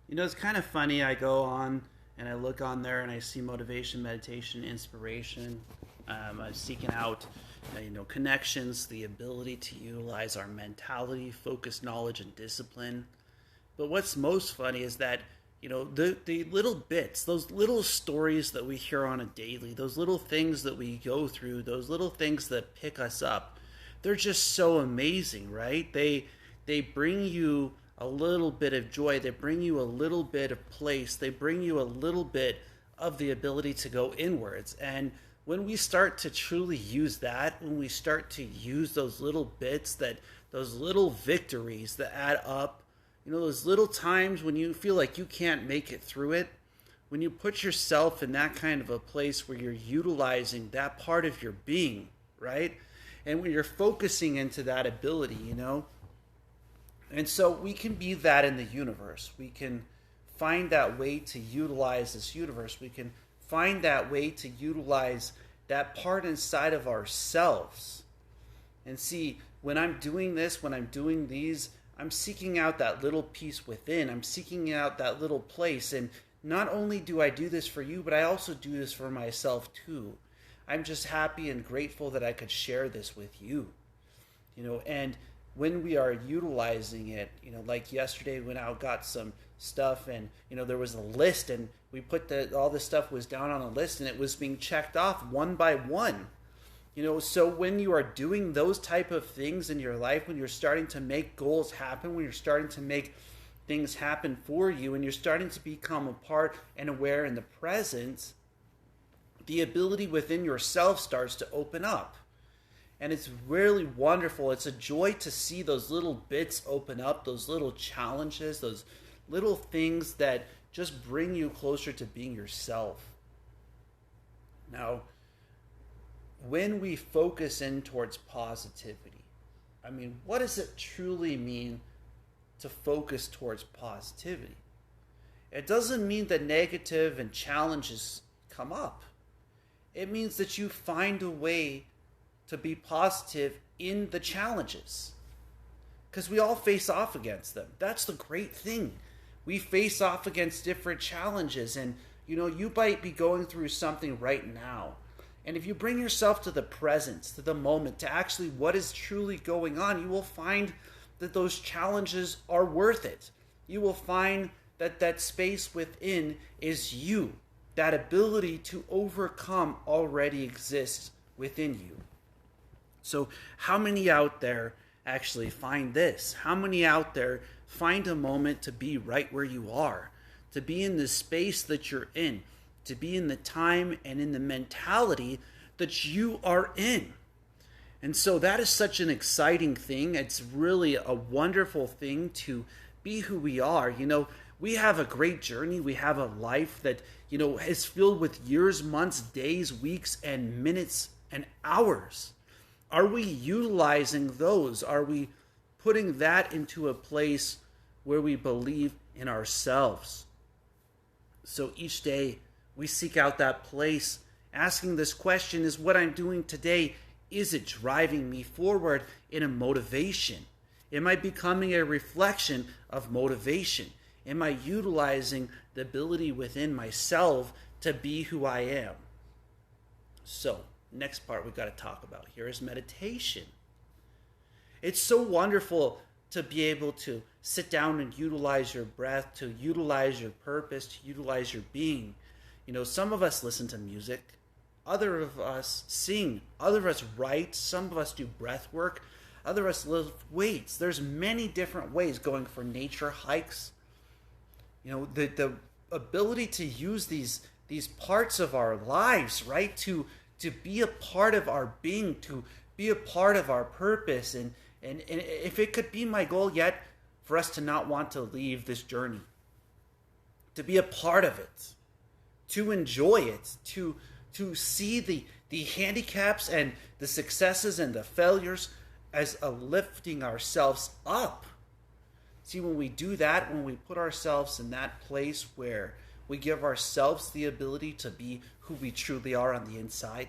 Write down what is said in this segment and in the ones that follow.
It's kind of funny. I go on and I look on there and I see motivation, meditation, inspiration. I'm seeking out, connections, the ability to utilize our mentality, focus, knowledge, and discipline. But what's most funny is that, the little bits, those little stories that we hear on a daily, those little things that we go through, those little things that pick us up, they're just so amazing, right? They bring you a little bit of joy, they bring you a little bit of place, they bring you a little bit of the ability to go inwards. And when we start to truly use that, when we start to use those little bits, that those little victories that add up, those little times when you feel like you can't make it through it, when you put yourself in that kind of a place where you're utilizing that part of your being, right? And when you're focusing into that ability. And so we can be that in the universe. We can find that way to utilize this universe. We can find that way to utilize that part inside of ourselves. And see, when I'm doing this, when I'm doing these, I'm seeking out that little piece within. I'm seeking out that little place. And not only do I do this for you, but I also do this for myself too. I'm just happy and grateful that I could share this with you. And when we are utilizing it, like yesterday when I got some stuff and, there was a list and we put all this stuff was down on a list and it was being checked off one by one. So when you are doing those type of things in your life, when you're starting to make goals happen, when you're starting to make things happen for you, and you're starting to become a part and aware in the present, the ability within yourself starts to open up. And it's really wonderful. It's a joy to see those little bits open up, those little challenges, those little things that just bring you closer to being yourself. Now, when we focus in towards positivity, what does it truly mean to focus towards positivity? It doesn't mean that negative and challenges come up. It means that you find a way to be positive in the challenges. Because we all face off against them. That's the great thing. We face off against different challenges. And, you might be going through something right now. And if you bring yourself to the present, to the moment, to actually what is truly going on, you will find that those challenges are worth it. You will find that that space within is you. That ability to overcome already exists within you. So how many out there actually find this? How many out there find a moment to be right where you are? To be in the space that you're in? To be in the time and in the mentality that you are in? And so that is such an exciting thing. It's really a wonderful thing to be who we are. We have a great journey. We have a life that, is filled with years, months, days, weeks, and minutes and hours. Are we utilizing those? Are we putting that into a place where we believe in ourselves? So each day we seek out that place, asking this question: is what I'm doing today, is it driving me forward in a motivation? Am I becoming a reflection of motivation? Am I utilizing the ability within myself to be who I am? So, next part we've got to talk about here is meditation. It's so wonderful to be able to sit down and utilize your breath, to utilize your purpose, to utilize your being. Some of us listen to music, other of us sing, other of us write, some of us do breath work, other of us lift weights. There's many different ways, going for nature hikes. The ability to use these parts of our lives, right, to be a part of our being, to be a part of our purpose. And if it could be my goal yet, for us to not want to leave this journey, to be a part of it, to enjoy it, to see the handicaps and the successes and the failures as a lifting ourselves up. See, when we do that, when we put ourselves in that place where we give ourselves the ability to be who we truly are on the inside,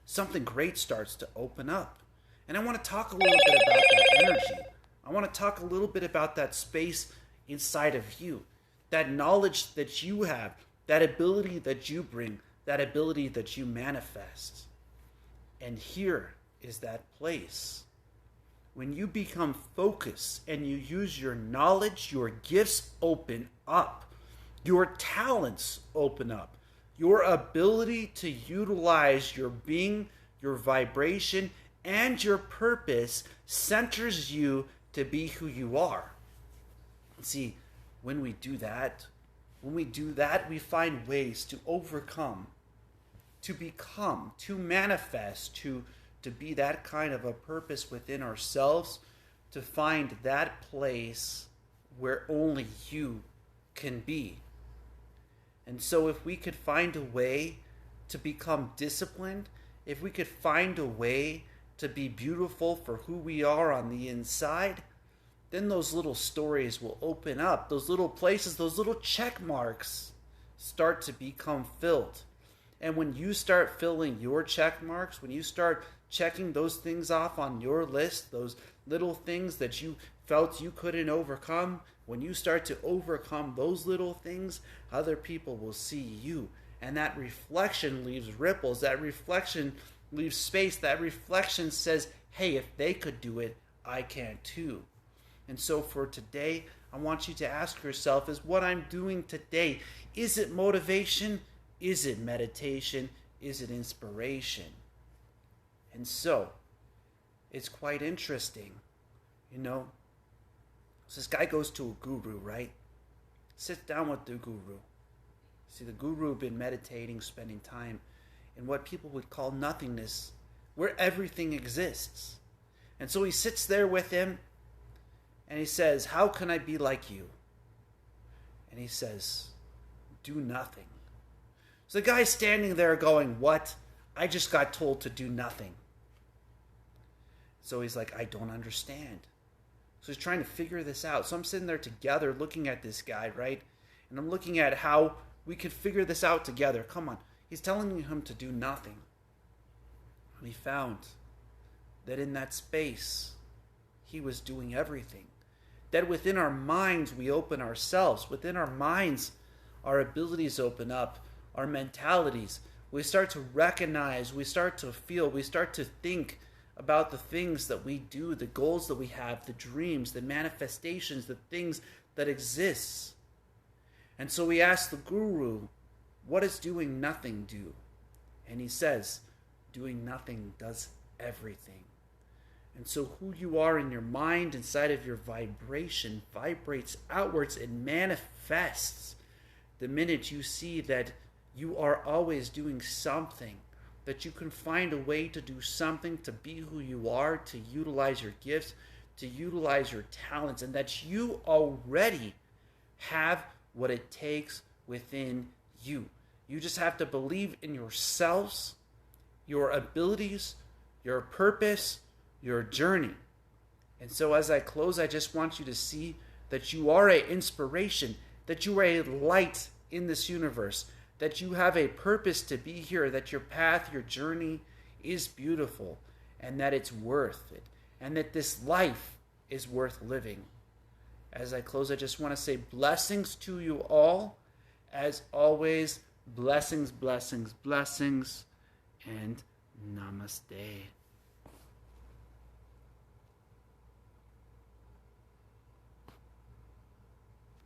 something great starts to open up. And I want to talk a little bit about that energy. I want to talk a little bit about that space inside of you. that knowledge that you have, that ability that you bring, that ability that you manifest. And here is that place. When you become focused and you use your knowledge, your gifts open up. Your talents open up. Your ability to utilize your being, your vibration, and your purpose centers you to be who you are. See, when we do that, we find ways to overcome, to become, to manifest, to be that kind of a purpose within ourselves, to find that place where only you can be. And so if we could find a way to become disciplined, if we could find a way to be beautiful for who we are on the inside, then those little stories will open up. Those little places, those little check marks start to become filled. And when you start filling your check marks, when you start checking those things off on your list, those little things that you felt you couldn't overcome, when you start to overcome those little things, other people will see you. And that reflection leaves ripples. That reflection leaves space. That reflection says, hey, if they could do it, I can too. And so for today, I want you to ask yourself, is what I'm doing today, is it motivation? Is it meditation? Is it inspiration? And so, it's quite interesting, So this guy goes to a guru, right? Sits down with the guru. See, the guru had been meditating, spending time in what people would call nothingness, where everything exists. And so he sits there with him, and he says, how can I be like you? And he says, do nothing. So the guy's standing there going, what? I just got told to do nothing. So he's like, I don't understand. So he's trying to figure this out. So I'm sitting there together looking at this guy, right? And I'm looking at how we could figure this out together. Come on. He's telling him to do nothing. And he found that in that space, he was doing everything. That within our minds, we open ourselves. Within our minds, our abilities open up. Our mentalities. We start to recognize, we start to feel, we start to think about the things that we do, the goals that we have, the dreams, the manifestations, the things that exist. And so we ask the guru, what does doing nothing do? And he says, doing nothing does everything. And so who you are in your mind, inside of your vibration, vibrates outwards and manifests the minute you see that you are always doing something, that you can find a way to do something, to be who you are, to utilize your gifts, to utilize your talents, and that you already have what it takes within you. You just have to believe in yourselves, your abilities, your purpose, your journey. And so as I close, I just want you to see that you are an inspiration, that you are a light in this universe, that you have a purpose to be here, that your path, your journey is beautiful, and that it's worth it, and that this life is worth living. As I close, I just want to say blessings to you all. As always, blessings, blessings, blessings, and namaste.